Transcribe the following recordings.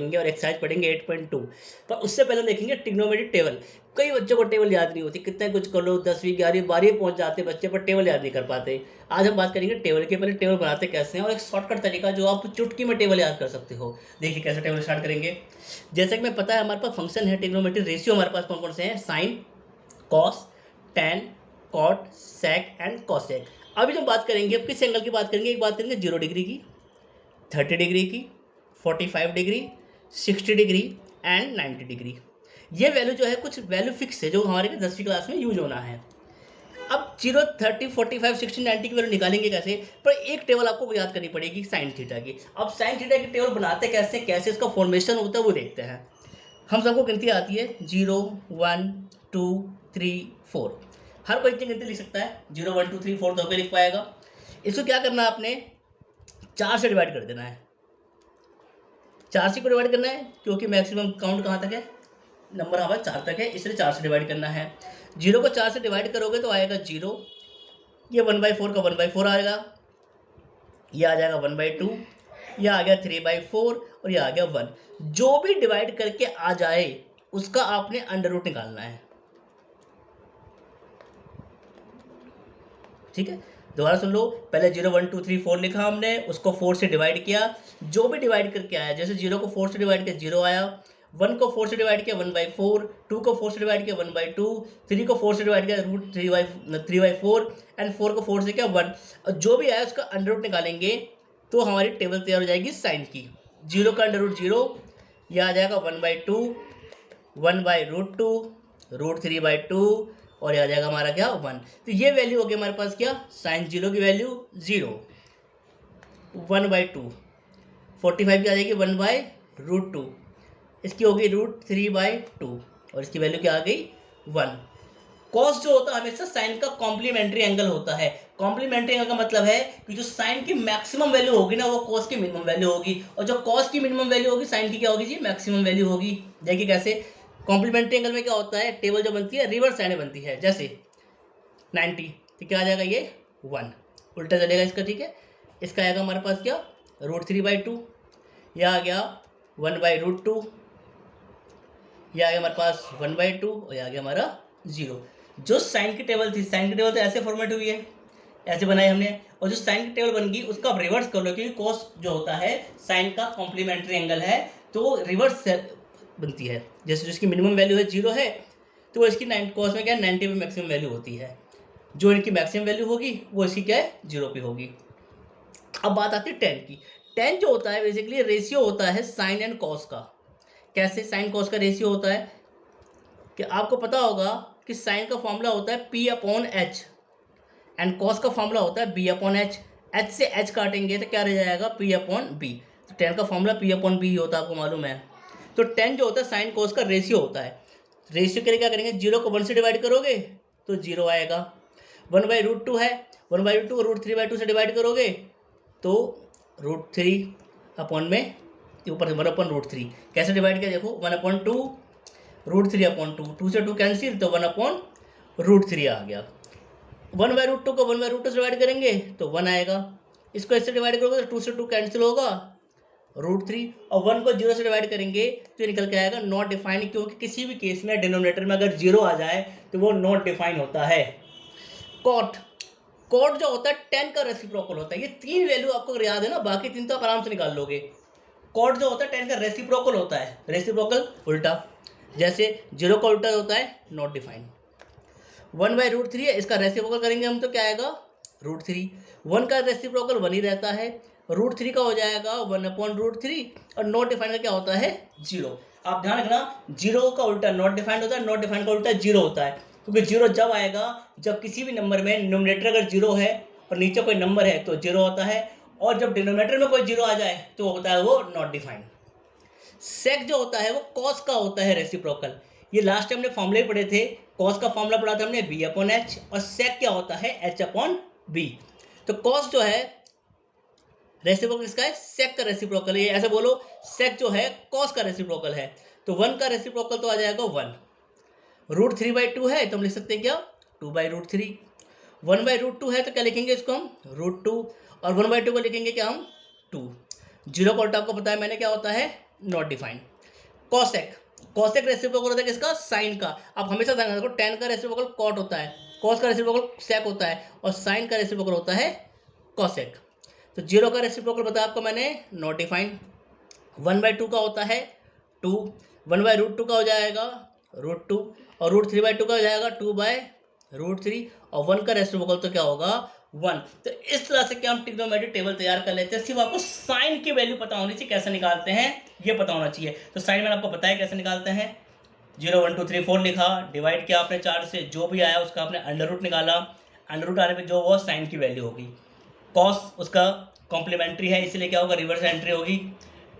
पढ़ेंगे और एक्सरसाइज पढ़ेंगे 8.2। पर उससे पहले देखेंगे ट्रिग्नोमेट्रिक टेबल। कई बच्चों को टेबल याद नहीं होती, कितना कुछ कर लो, 10वीं 11वीं 12वीं पहुंच जाते बच्चे, पर टेबल याद नहीं कर पाते। आज हम बात करेंगे टेबल के। पहले टेबल बनाते कैसे हैं और एक शॉर्टकट तरीका जो आप चुटकी में टेबल याद कर सकते हो। देखिए कैसे टेबल स्टार्ट करेंगे। जैसे कि मैं पता है हमारे पास फंक्शन है ट्रिग्नोमेट्रिक रेशियो, हमारे पास कौन कौन से हैं, sine, cos, tan, cot, sec and cosec. अभी जो बात करेंगे, अब किस एंगल की बात करेंगे, एक बात करेंगे 0 डिग्री की, 30 डिग्री की, 45 डिग्री, 60 डिग्री एंड 90 डिग्री। ये वैल्यू जो है कुछ वैल्यू फिक्स है जो हमारे 10वीं क्लास में यूज होना है। अब 0, 30, 45, 60, 90 की वैल्यू निकालेंगे कैसे, पर एक टेबल आपको याद करनी पड़ेगी साइन थीटा की। अब साइन थीटा की टेबल बनाते कैसे, कैसे इसका फॉर्मेशन होता है वो देखते हैं। हम सबको गिनती आती है 0, 1, 2, 3, 4। हर कोई इतनी गिनती लिख सकता है, 0, 1, 2, 3, 4 तो लिख पाएगा। इसको क्या करना है, आपने 4 से डिवाइड कर देना है। 4 से को डिवाइड करना है क्योंकि मैक्सिमम काउंट कहाँ तक है, नंबर हमारा 4 तक है, इसलिए 4 से डिवाइड करना है। 0 को 4 से डिवाइड करोगे तो आएगा 0, ये 1/4 का 1/4 आएगा, ये आ जाएगा 1/2, ये आ गया 3/4 और ये आ गया 1। जो भी डिवाइड करके आ जाए उसका आपने अंडर रूट निकालना है। ठीक है, दोबारा सुन लो। पहले 0, 1, 2, 3, 4 लिखा हमने, उसको 4 से डिवाइड किया, जो भी डिवाइड करके आया, जैसे 0 को 4 से डिवाइड किया 0 आया, 1 को 4 से डिवाइड किया 1/4, 2 को 4 से डिवाइड किया 1/2, 3 को 4 से डिवाइड किया √3/4 एंड 4 को 4 से किया 1। और जो भी आया उसका अंडर रूट निकालेंगे तो हमारी टेबल तैयार हो जाएगी साइन की। 0 का अंडर रूट 0, यह आ जाएगा 1/2, 1/√2, √3/2 और यह आ जाएगा हमारा क्या 1। तो ये वैल्यू हो गई हमारे पास क्या, साइन 0 की वैल्यू 0, 1/2, 45 की आ जाएगी 1/√2, इसकी होगी √3/2 और इसकी वैल्यू क्या आ गई 1। कॉस जो होता है हमेशा साइन का कॉम्प्लीमेंट्री एंगल होता है। कॉम्प्लीमेंट्री एंगल का मतलब है कि जो साइन की मैक्सिमम वैल्यू होगी ना वो कॉस की मिनिमम वैल्यू होगी, और जो कॉस की मिनिमम वैल्यू होगी साइन की क्या होगी जी, मैक्सिमम वैल्यू होगी। देखिए कैसे कॉम्प्लीमेंट्री एंगल में क्या होता है, टेबल जो बनती है रिवर्स साइड में बनती है। जैसे 90 तो क्या आ जाएगा ये 1, उल्टा चलेगा इसका। ठीक है, इसका आएगा हमारे पास क्या √3/2, यह आ गया 1/√2, यह आ गया हमारे पास 1/2 और यह आ गया हमारा 0। जो साइन की टेबल थी, साइन की टेबल तो ऐसे फॉर्मेट हुई है, ऐसे बनाई हमने, और जो साइन की टेबल बन गई उसका आप रिवर्स कर लो, क्योंकि कॉस जो होता है साइन का कॉम्प्लीमेंट्री एंगल है तो रिवर्स बनती है। जैसे जिसकी मिनिमम वैल्यू है 0 है तो इसकी कॉस में क्या है 90 पे मैक्सिमम वैल्यू होती है, जो इनकी मैक्सिमम वैल्यू होगी वो इसकी क्या है 0 पे होगी। अब बात आती है टेन की। टेन जो होता है बेसिकली रेशियो होता है साइन एंड कॉस का। कैसे साइन कॉस का रेशियो होता है कि आपको पता होगा कि साइन का फॉर्मूला होता है P/H एंड कॉस का फॉर्मूला होता है B/H। H से H काटेंगे तो क्या रह जाएगा P/B। तो टेन का फॉर्मूला P/B ही होता है, आपको मालूम है। तो टेन जो होता है साइन कॉस का रेशियो होता है। रेशियो के लिए क्या करेंगे, 0 को 1 से डिवाइड करोगे तो 0 आएगा, 1/√2 है, 1/2 को √3/2 से डिवाइड करोगे तो √3 अपॉन में ऊपर 1/√3। कैसे डिवाइड किया देखो, 1/2 √3/2, 2 से 2 कैंसिल तो 1/√3 आ गया। 1/√2 को 1/√2 से डिवाइड करेंगे तो 1 आएगा, इसको इससे डिवाइड करोगे तो 2 से 2 कैंसिल होगा √3, और 1 को 0 से डिवाइड करेंगे तो निकल के आएगा नॉट डिफाइन, क्योंकि किसी भी केस में डिनोमिनेटर में अगर 0 आ जाए तो वो नॉट डिफाइन होता है। कॉट, कॉट जो होता है टेन का रेसिप्रोकल होता है। ये 3 वैल्यू आपको अगर याद है ना, बाकी 3 तो आप आराम से निकाल लोगे। कॉट जो होता है टेन का रेसिप्रोकल होता है, रेसिप्रोकल उल्टा, जैसे 0 का उल्टा होता है नॉट डिफाइन। 1/√3 है, इसका रेसिप्रोकल करेंगे हम तो क्या आएगा √3। 1 का रेसिप्रोकल 1 ही रहता है, √3 का हो जाएगा 1/√3 और नॉट डिफाइन का क्या होता है 0। आप ध्यान रखना 0 का उल्टा नॉट डिफाइंड होता है, नॉट डिफाइंड का उल्टा 0 होता है, क्योंकि 0 जब आएगा जब किसी भी नंबर में न्यूमरेटर अगर 0 है और नीचे कोई नंबर है तो 0 होता है, और जब डिनोमिनेटर में कोई 0 आ जाए तो होता है वो नॉट डिफाइंड। सेक जो होता है वो कॉस का होता है रेसिप्रोकल। ये लास्ट टाइम हमने फॉर्मूले पढ़े थे, कॉस का फॉर्मूला पढ़ा था हमने B/H, और सेक क्या होता है H/B। तो कॉस जो है रेसिप्रोकल इसका है, सेक का रेसिप्रोकल है। ऐसे बोलो सेक जो है कॉस का रेसिप्रोकल है, तो 1 का रेसिप्रोकल तो आ जाएगा 1। √3/2 है तो हम लिख सकते हैं क्या 2/√3। 1/√2 है तो क्या लिखेंगे इसको हम √2, और 1/2 को लिखेंगे क्या हम 2। 0 का उल्टा आपको पता है मैंने क्या होता है not defined. Cosec, cosec reciprocal होता है किसका? साइन का। आप हमेशा ध्यान रखो, टेन का रेसिप्रोकल कॉट होता है, कॉस का रेसिप्रोकल सेक होता है, और साइन का रेसिप्रोकल होता है कॉसेक। तो 0 का रेसिप्रोकल बताया आपको मैंने, नॉट डिफाइंड। 1/2 का होता है 2, 1/√2 का हो जाएगा √2, और √3/2 का हो जाएगा 2/√3, और 1 का रेसिप्रोकल तो क्या होगा? 1। तो इस तरह से क्या हम ट्रिग्नोमेट्रिक टेबल तैयार कर लेते हैं। सिर्फ आपको साइन की वैल्यू पता होनी चाहिए, कैसे निकालते हैं ये पता होना चाहिए। तो साइन मैंने आपको बताया कैसे निकालते हैं। 0 1 2 3 4 लिखा, डिवाइड किया आपने 4 से, जो भी आया उसका आपने अंडर रूट निकाला, अंडर रूट आने पे जो वो साइन की वैल्यू होगी। कॉस उसका कॉम्प्लीमेंट्री है, इसलिए क्या होगा? रिवर्स एंट्री होगी।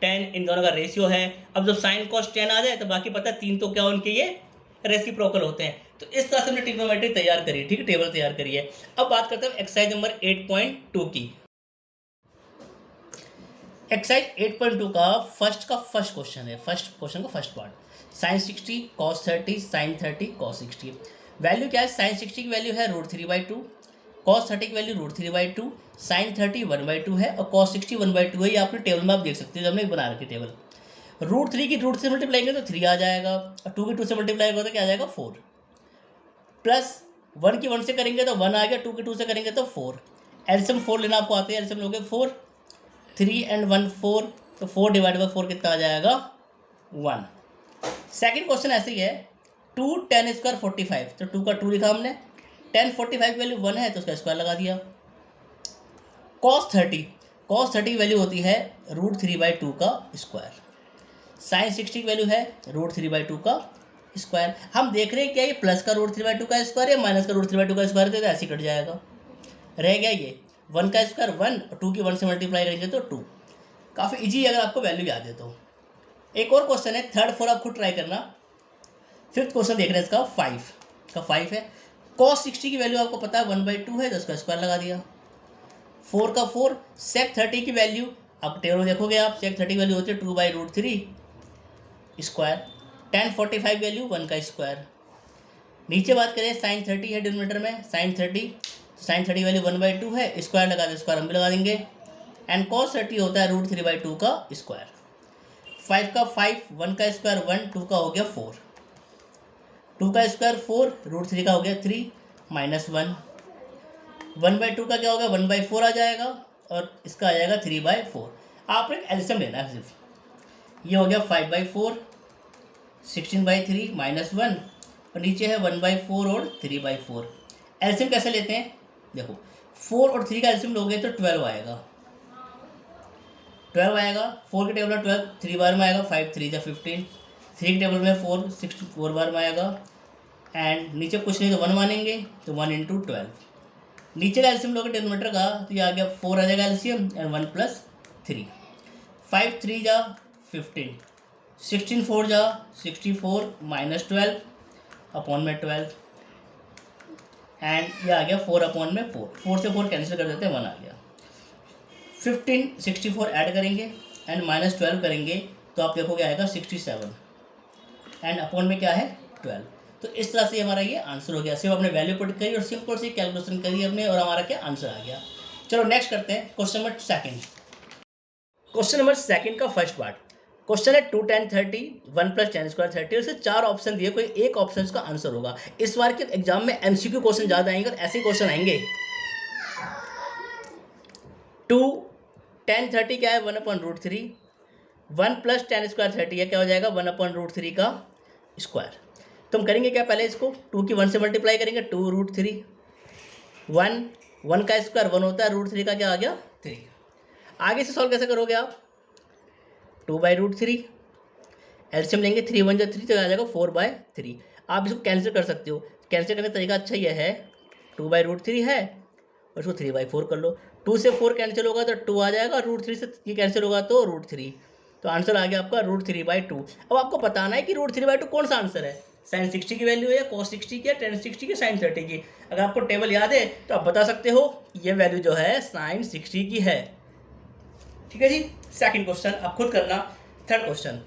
10 इन दोनों का रेशियो है। अब जब साइन कॉस 10 आ जाए तो बाकी पता है 3 तो क्या उनके ये रेसिप्रोकल होते हैं। तो इस तरह से हमने ट्रिग्नोमेट्री तैयार करी, ठीक है, टेबल तैयार करी है। अब बात करते हैं एक्सरसाइज नंबर 8.2 की। एक्सरसाइज 8.2 का फर्स्ट क्वेश्चन है, फर्स्ट क्वेश्चन का first part. Sine 60 cos 30 sine 30 cos 60। Value क्या है? साइन 60 की वैल्यू है √3/2, कॉस 30 की वैल्यू √3/2, साइन 30 1/2 है, और कॉस 60 1/2 है। ये आपने टेबल में आप देख सकते हो, हमने बना रखी टेबल। √3 की √3 से मल्टीप्लाई करेंगे तो 3 आ जाएगा, और 2 की 2 से मल्टीप्लाई करेंगे तो क्या आ जाएगा? 4, प्लस 1 की 1 से करेंगे तो 1 आ गया, 2 की 2 से करेंगे तो 4। एलसीएम 4 लेना आपको आते हैं, एलसीएम लोगे 4, 3 and 1 4, तो 4 डिवाइड बाई 4 कितना आ जाएगा? 1। सेकंड क्वेश्चन ऐसे ही है, 2 10 स्क्वायर 45, तो 2 का 2 लिखा हमने, 10 45 वैल्यू 1 है तो उसका स्क्वायर लगा दिया। कॉस 30, कॉस 30 की वैल्यू होती है √3/2 का स्क्वायर। साइन 60 की वैल्यू है √3/2 का स्क्वायर। हम देख रहे हैं क्या ये प्लस का √3/2 का स्क्वायर या माइनस का √3/2 का स्क्वायर, तो ऐसे कट जाएगा। रह गया ये 1 का स्क्वायर 1, और 2 की 1 से मल्टीप्लाई करेंगे तो 2। काफ़ी इजी अगर आपको वैल्यू याद है तो। एक और क्वेश्चन है, थर्ड 4 आप खुद ट्राई करना। फिफ्थ क्वेश्चन देख रहे हैं, इसका 5 का 5 है। कॉस 60 की वैल्यू आपको पता है 1/2 है, तो उसका स्क्वायर लगा दिया। 4 का 4, सेक 30 की वैल्यू आप टेबल देखोगे, आप सेक 30 की वैल्यू होती है 2/√3 स्क्वायर। 10 45 वैल्यू 1 का स्क्वायर। नीचे बात करें, साइन 30 है डिनोमिनेटर में, साइन 30 वैल्यू 1/2 है, स्क्वायर लगा दे, स्क्वायर हम भी लगा देंगे। एंड कॉस 30 होता है √3/2 का स्क्वायर। 5 का 5, 1 का स्क्वायर 1, 2 का हो गया 4, 2 का स्क्वायर 4, √3 का हो गया 3 माइनस 1, 1/2 का क्या होगा? 1/4 आ जाएगा, और इसका आ जाएगा 3/4। आपने एलसीएम लेना है सिर्फ। ये हो गया 5/4, 16/3 माइनस 1, और नीचे है 1/4 और 3/4। एलसीएम कैसे लेते हैं? देखो, 4 और 3 का एलसीएम लोगे तो 12 आएगा, 12 आएगा। 4 के टेबल में 12 3 बार में आएगा, 5 3 जा 15। 3 के टेबल में 4 64 बार में आएगा, एंड नीचे कुछ नहीं तो 1 मानेंगे, तो 1 × 12। नीचे का एलसीएम लोगे डिनोमिनेटर का, तो ये आ गया 4 आ जाएगा एलसीएम, एंड 1 + 3। 5 3 जा 15, 16 4 जा 64 माइनस 12 अपॉन में 12, एंड ये आ गया 4 अपॉन में 4। 4 से 4 कैंसिल कर देते हैं, 1 आ गया। 15 64 ऐड करेंगे एंड माइनस 12 करेंगे, तो आप देखोगे आएगा 67, एंड अपॉन में क्या है? 12। तो इस तरह से हमारा ये आंसर हो गया। सिर्फ अपने वैल्यू पुट करी और सिंपल सी कैलकुलेशन करी हमने, और हमारा क्या आंसर आ गया। चलो नेक्स्ट करते हैं, question number second. Question number second का फर्स्ट पार्ट। क्वेश्चन है 2 10 30 1 + 10 स्क्वायर 30, और इसे 4 ऑप्शन दिए, कोई एक ऑप्शन का आंसर होगा। इस बार के एग्जाम में एमसीक्यू क्वेश्चन ज़्यादा आएंगे और ऐसे क्वेश्चन आएंगे। 2 10 30 क्या है? 1/√3। 1 + 10 स्क्वायर 30 है, क्या हो जाएगा? 1/√3 का स्क्वायर। तो हम करेंगे क्या? पहले इसको 2 की 1 से मल्टीप्लाई करेंगे, 2√3। 1 का स्क्वायर 1 होता है, √3 का क्या आ गया? 3। आगे से सॉल्व कैसे करोगे आप? 2/√3 एलसीएम लेंगे, 3 1 जा 3, तो आ जाएगा 4/3। आप इसको कैंसिल कर सकते हो। कैंसिल करने का तरीका अच्छा ये है, 2/√3 है और इसको 3/4 कर लो। 2 से 4 कैंसिल होगा तो 2 आ जाएगा, √3 से ये कैंसिल होगा तो √3। तो आंसर आ गया आपका √3/2। अब आपको बताना है कि √3/2 कौन सा आंसर है, साइन 60 की वैल्यू है या कॉस 60 की या टेन 60 की साइन 30 की। अगर आपको टेबल याद है तो आप बता सकते हो ये वैल्यू जो है साइन 60 की है। ठीक है जी। सेकंड क्वेश्चन आप खुद करना। थर्ड क्वेश्चन,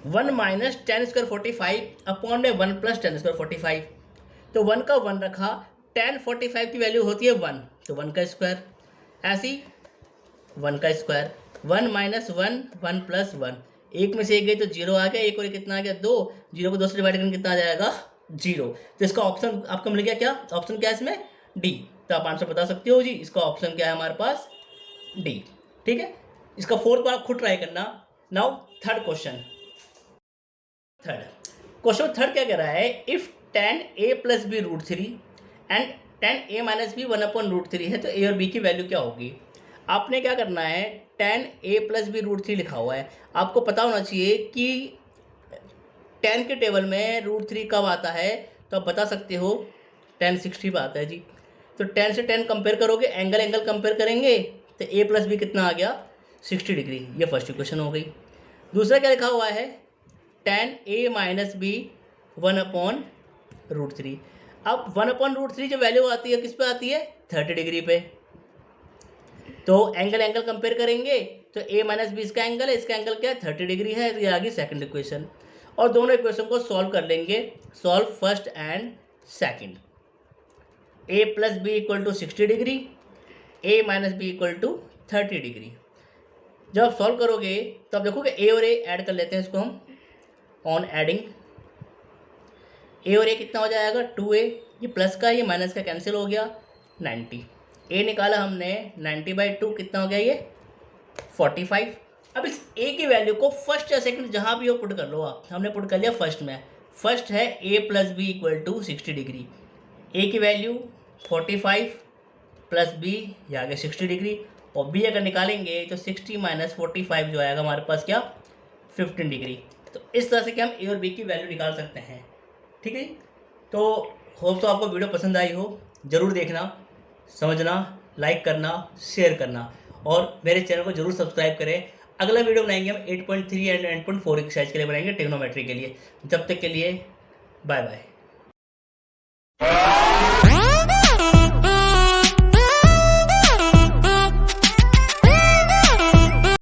1 - 10 स्क्वायर 45 अपॉन में 1 + 10 स्क्वायर 45। तो 1 का 1 रखा, 10 45 की वैल्यू होती है 1, तो 1 का स्क्वायर। ऐसी 1 का स्क्वायर, 1 - 1 1 + 1 एक में से एक गई तो 0 आ गया, एक और कितना आ गया 2, 0 को 2 से डिवाइड करके कितना आ जाएगा 0। तो इसका ऑप्शन आपको मिल गया क्या, ऑप्शन क्या है इसमें डी। तो आप आंसर बता सकते हो जी, इसका ऑप्शन क्या है हमारे पास डी। ठीक है, इसका फोर्थ बार खुद ट्राई करना। नाउ थर्ड क्वेश्चन, थर्ड क्या कह रहा है, if tan a plus b root 3 and tan a minus b 1/√3 है तो a और b की वैल्यू क्या होगी। आपने क्या करना है, tan a plus b root 3 लिखा हुआ है, आपको पता होना चाहिए कि tan के टेबल में √3 कब आता है, तो आप बता सकते हो tan 60 पे आता है जी। तो tan से tan कंपेयर करोगे, एंगल कंपेयर करेंगे तो a प्लस बी कितना आ गया 60 डिग्री। ये फर्स्ट इक्वेशन हो गई। दूसरा क्या लिखा हुआ है, tan a माइनस बी 1/√3। अब 1/√3 जो वैल्यू आती है किस पे आती है 30 डिग्री पे। तो एंगल कंपेयर करेंगे तो a माइनस बी इसका एंगल है, इसका एंगल क्या है 30 डिग्री है। तो ये आ गई सेकंड इक्वेशन। और दोनों इक्वेशन को सॉल्व कर लेंगे, solve first and second. a plus b equal to 60 degree, a minus b equal to 30 degree. जब आप सॉल्व करोगे तो आप देखोगे a और a ऐड कर लेते हैं इसको हम, ऑन एडिंग a और a कितना हो जाएगा 2a, ये प्लस का ये माइनस का कैंसिल हो गया 90। a निकाला हमने 90/2 कितना हो गया ये 45। अब इस a की वैल्यू को फर्स्ट या सेकंड जहाँ भी हो पुट कर लो आप, हमने पुट कर लिया फर्स्ट में। फर्स्ट है a plus b equal to 60 degree, a की वैल्यू 45 प्लस b ये आ गया 60 डिग्री, और b अगर निकालेंगे तो 60 माइनस 45 जो आएगा हमारे पास क्या 15 डिग्री। तो इस तरह से कि हम a और b की वैल्यू निकाल सकते हैं। ठीक है, तो होप तो आपको वीडियो पसंद आई हो, ज़रूर देखना, समझना, लाइक करना, शेयर करना, और मेरे चैनल को जरूर सब्सक्राइब करें। अगला वीडियो बनाएंगे हम 8.3 एंड 8.4 एक्सरसाइज के लिए बनाएंगे, ट्रिग्नोमेट्री के लिए। जब तक के लिए बाय बाय।